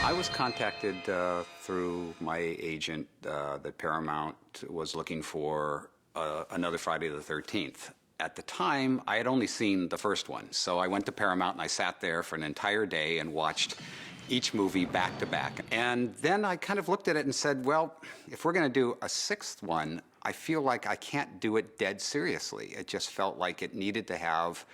I was contacted through my agent that Paramount was looking for another Friday the 13th. At the time, I had only seen the first one, so I went to Paramount and I sat there for an entire day and watched each movie back to back. And then I kind of looked at it and said, well, if we're going to do a sixth one, I feel like I can't do it dead seriously. It just felt like it needed to have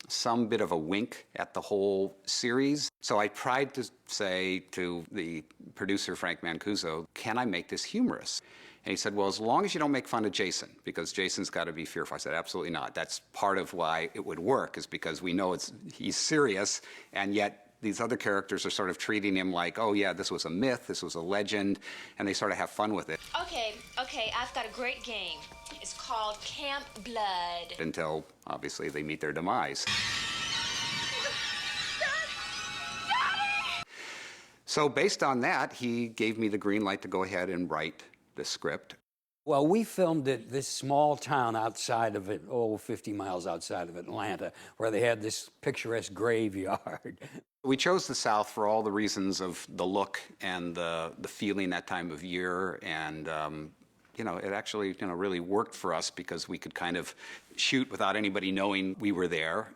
some bit of a wink at the whole series. So I tried to say to the producer, Frank Mancuso, can I make this humorous? And he said, well, as long as you don't make fun of Jason, because Jason's got to be fearful. I said, absolutely not. That's part of why it would work, is because we know he's serious, and yet these other characters are sort of treating him like, oh yeah, this was a myth, this was a legend, and they sort of have fun with it. Okay, I've got a great game. It's called Camp Blood. Until, obviously, they meet their demise. So based on that, he gave me the green light to go ahead and write the script. Well, we filmed at this small town outside of it, 50 miles outside of Atlanta, where they had this picturesque graveyard. We chose the South for all the reasons of the look and the feeling that time of year, and it actually really worked for us because we could kind of shoot without anybody knowing we were there.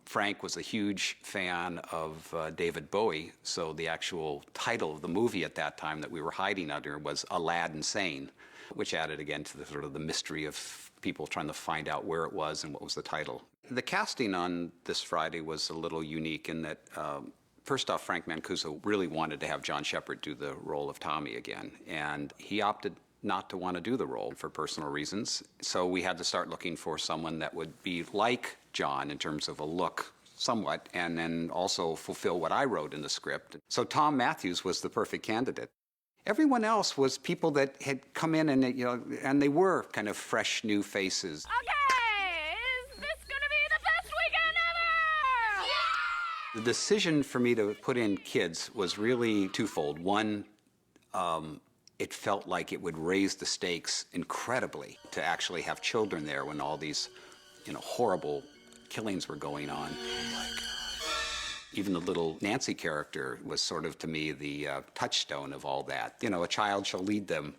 Frank was a huge fan of David Bowie, so the actual title of the movie at that time that we were hiding under was Aladdin Sane, which added again to the sort of the mystery of people trying to find out where it was and what was the title. The casting on this Friday was a little unique in that, first off, Frank Mancuso really wanted to have John Shepherd do the role of Tommy again, and he opted not to want to do the role for personal reasons. So we had to start looking for someone that would be like John in terms of a look somewhat, and then also fulfill what I wrote in the script. So Tom Matthews was the perfect candidate. Everyone else was people that had come in and they were kind of fresh new faces. Okay, is this gonna be the best weekend ever? Yeah! The decision for me to put in kids was really twofold. One, it felt like it would raise the stakes incredibly to actually have children there when all these, horrible killings were going on. Oh my God. Even the little Nancy character was sort of, to me, the touchstone of all that. A child shall lead them,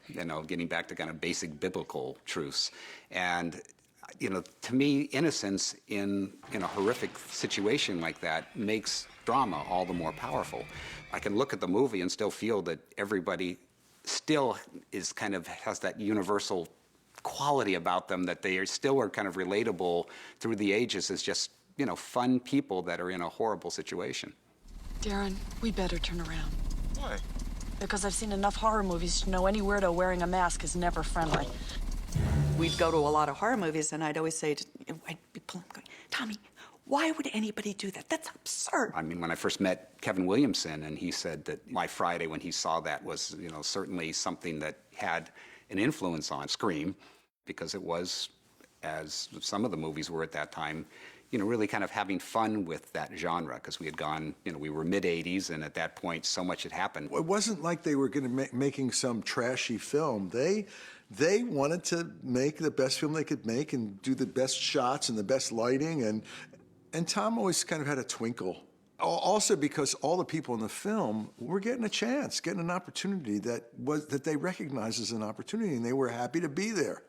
getting back to kind of basic biblical truths. And, to me, innocence in a horrific situation like that makes drama all the more powerful. I can look at the movie and still feel that everybody still is kind of has that universal quality about them, that they still are kind of relatable through the ages as just, fun people that are in a horrible situation. Darren, we better turn around. Why? Because I've seen enough horror movies to know any weirdo wearing a mask is never friendly. We'd go to a lot of horror movies, and I'd always say, I'd be pulling, going, Tommy, why would anybody do that? That's absurd. I mean, when I first met Kevin Williamson, and he said that My Friday, when he saw that, was, certainly something that had an influence on Scream, because it was, as some of the movies were at that time, really kind of having fun with that genre, because we had gone, we were mid-'80s, and at that point, so much had happened. It wasn't like they were going to making some trashy film. They wanted to make the best film they could make and do the best shots and the best lighting, and Tom always kind of had a twinkle. Also because all the people in the film were getting a chance, getting an opportunity that they recognized as an opportunity, and they were happy to be there.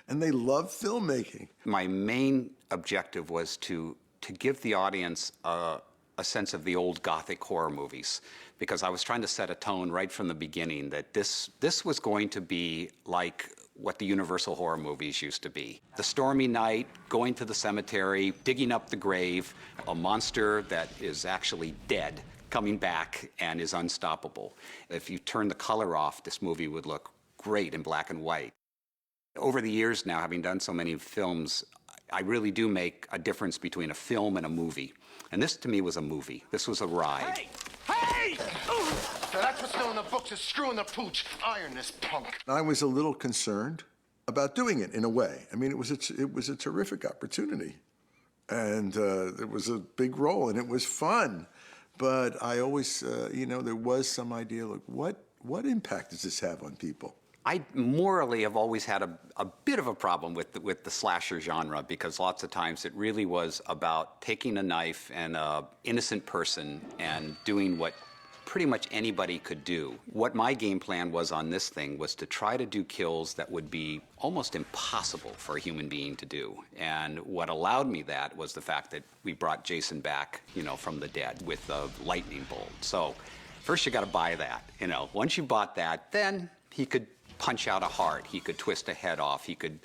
And they loved filmmaking. My main objective was to give the audience a sense of the old Gothic horror movies, because I was trying to set a tone right from the beginning that this was going to be like what the Universal horror movies used to be. The stormy night, going to the cemetery, digging up the grave, a monster that is actually dead, coming back and is unstoppable. If you turn the color off, this movie would look great in black and white. Over the years now, having done so many films, I really do make a difference between a film and a movie. And this, to me, was a movie. This was a ride. Hey! Hey! Now that's what's still in the books is screwing the pooch. Iron this punk. I was a little concerned about doing it in a way. I mean, it was a terrific opportunity. And it was a big role, and it was fun. But I always, there was some idea, like, what impact does this have on people? I morally have always had a bit of a problem with the slasher genre, because lots of times it really was about taking a knife and an innocent person and doing what pretty much anybody could do. What my game plan was on this thing was to try to do kills that would be almost impossible for a human being to do. And what allowed me that was the fact that we brought Jason back, from the dead with a lightning bolt. So first you got to buy that. Once you bought that, then he could punch out a heart, he could twist a head off, he could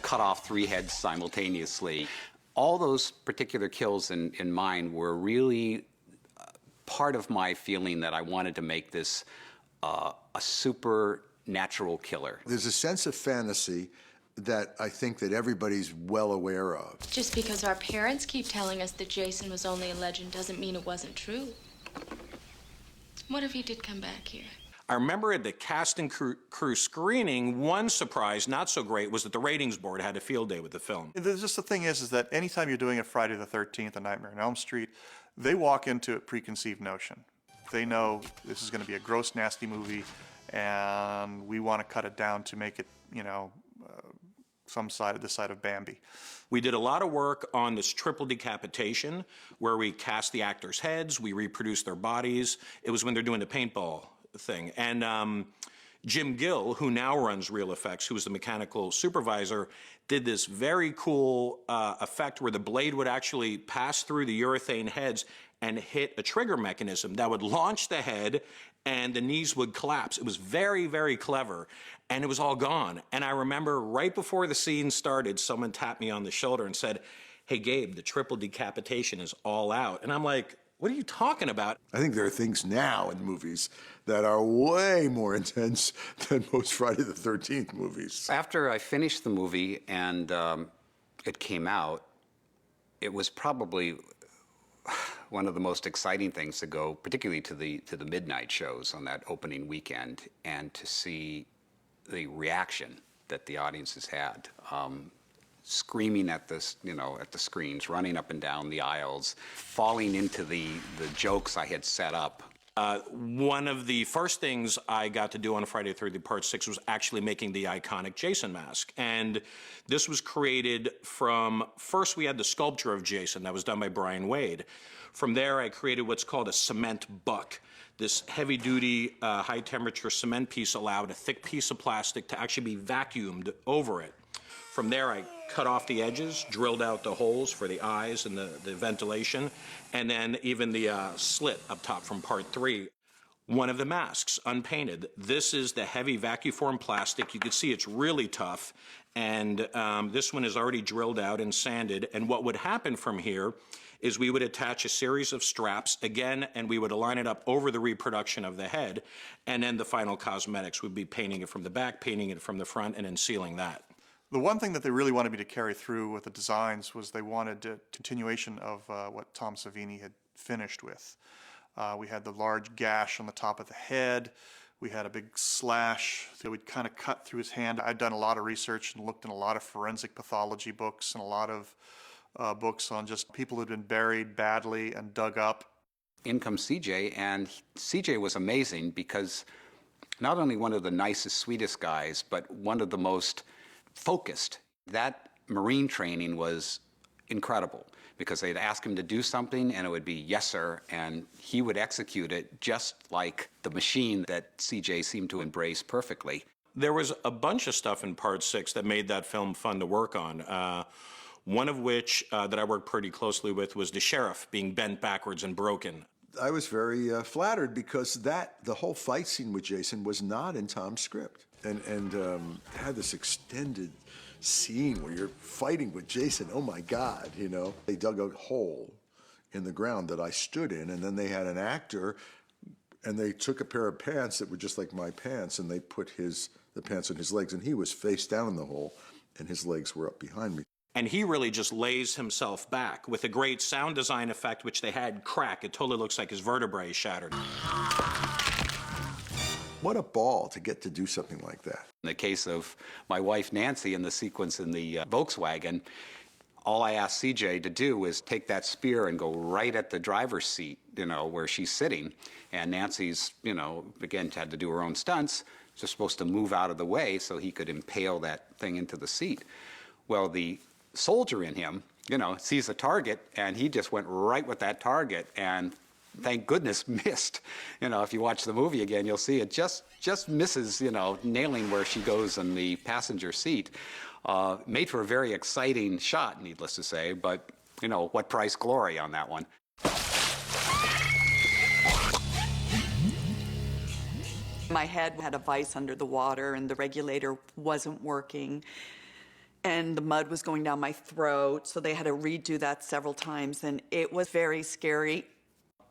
cut off 3 heads simultaneously. All those particular kills in mine were really part of my feeling that I wanted to make this a supernatural killer. There's a sense of fantasy that I think that everybody's well aware of. Just because our parents keep telling us that Jason was only a legend doesn't mean it wasn't true. What if he did come back here? I remember at the cast and crew screening, one surprise, not so great, was that the ratings board had a field day with the film. Just the thing is that anytime you're doing a Friday the 13th, A Nightmare on Elm Street, they walk into a preconceived notion. They know this is going to be a gross, nasty movie, and we want to cut it down to make it, this side of Bambi. We did a lot of work on this triple decapitation, where we cast the actors' heads, we reproduced their bodies. It was when they're doing the paintball thing. And Jim Gill, who now runs Real Effects, who was the mechanical supervisor, did this very cool effect where the blade would actually pass through the urethane heads and hit a trigger mechanism that would launch the head and the knees would collapse. It was very, very clever, and it was all gone. And I remember right before the scene started, someone tapped me on the shoulder and said, "Hey, Gabe, the triple decapitation is all out." And I'm like, what are you talking about? I think there are things now in movies that are way more intense than most Friday the 13th movies. After I finished the movie and it came out, it was probably one of the most exciting things to go, particularly to the midnight shows on that opening weekend, and to see the reaction that the audiences had. Screaming at this, at the screens, running up and down the aisles, falling into the jokes I had set up. One of the first things I got to do on Friday the 13th Part 6 was actually making the iconic Jason mask. And this was created from, first we had the sculpture of Jason that was done by Brian Wade. From there I created what's called a cement buck. This heavy-duty, high-temperature cement piece allowed a thick piece of plastic to actually be vacuumed over it. From there, I cut off the edges, drilled out the holes for the eyes and the ventilation, and then even the slit up top from Part 3. One of the masks, unpainted. This is the heavy vacuum plastic. You can see it's really tough, and this one is already drilled out and sanded. And what would happen from here is we would attach a series of straps again, and we would align it up over the reproduction of the head, and then the final cosmetics would be painting it from the back, painting it from the front, and then sealing that. The one thing that they really wanted me to carry through with the designs was they wanted a continuation of what Tom Savini had finished with. We had the large gash on the top of the head. We had a big slash that we'd kind of cut through his hand. I'd done a lot of research and looked in a lot of forensic pathology books and a lot of books on just people who'd been buried badly and dug up. In comes CJ, and CJ was amazing because not only one of the nicest, sweetest guys, but one of the most focused. That Marine training was incredible because they'd ask him to do something and it would be, yes, sir, and he would execute it just like the machine that CJ seemed to embrace perfectly. There was a bunch of stuff in Part 6 that made that film fun to work on. One of which that I worked pretty closely with was the sheriff being bent backwards and broken. I was very flattered because the whole fight scene with Jason was not in Tom's script. And had this extended scene where you're fighting with Jason. Oh my God, They dug a hole in the ground that I stood in, and then they had an actor, and they took a pair of pants that were just like my pants, and they put the pants on his legs, and he was face down in the hole, and his legs were up behind me. And he really just lays himself back with a great sound design effect, which they had crack. It totally looks like his vertebrae shattered. What a ball to get to do something like that. In the case of my wife, Nancy, in the sequence in the Volkswagen, all I asked CJ to do was take that spear and go right at the driver's seat, where she's sitting. And Nancy's, again, had to do her own stunts. just supposed to move out of the way so he could impale that thing into the seat. Well, the soldier in him, sees a target, and he just went right with that target, and thank goodness missed. If you watch the movie again, you'll see it just misses, nailing where she goes in the passenger seat. Made for a very exciting shot, needless to say, but, what price glory on that one. My head had a vise under the water, and the regulator wasn't working, and the mud was going down my throat, so they had to redo that several times, and it was very scary.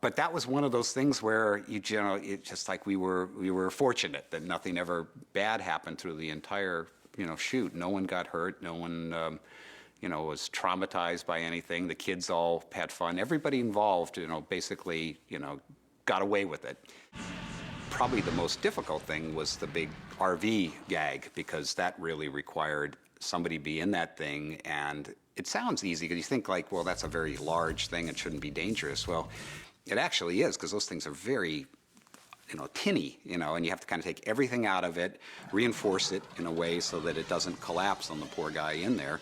But that was one of those things where it's just like we were fortunate that nothing ever bad happened through the entire shoot. No one got hurt. No one was traumatized by anything. The kids all had fun. Everybody involved basically got away with it. Probably the most difficult thing was the big RV gag, because that really required somebody be in that thing. And it sounds easy because you think like, well, that's a very large thing. It shouldn't be dangerous. Well, it actually is, because those things are very, tinny, and you have to kind of take everything out of it, reinforce it in a way so that it doesn't collapse on the poor guy in there,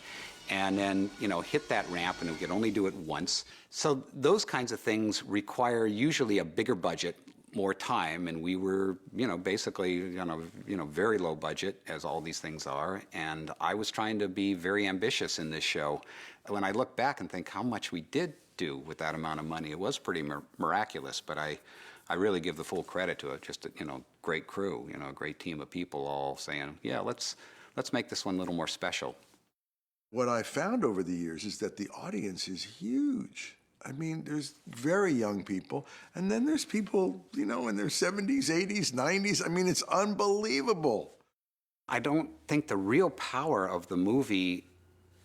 and then, hit that ramp, and we could only do it once. So those kinds of things require usually a bigger budget, more time, and we were, basically, very low budget, as all these things are, and I was trying to be very ambitious in this show. When I look back and think how much we did do with that amount of money, it was pretty miraculous, but I really give the full credit to it. Just a, great crew, a great team of people all saying, yeah, let's make this one a little more special. What I found over the years is that the audience is huge. I mean, there's very young people, and then there's people, in their 70s, 80s, 90s. I mean, it's unbelievable. I don't think the real power of the movie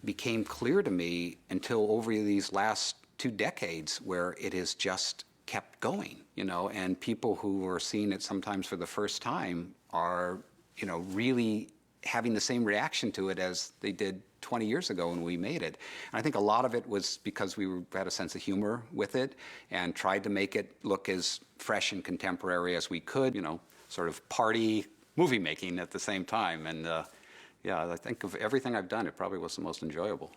became clear to me until over these last 2 decades, where it has just kept going, and people who are seeing it sometimes for the first time are, really having the same reaction to it as they did 20 years ago when we made it. And I think a lot of it was because we had a sense of humor with it and tried to make it look as fresh and contemporary as we could, sort of party movie making at the same time. And yeah, I think of everything I've done, it probably was the most enjoyable.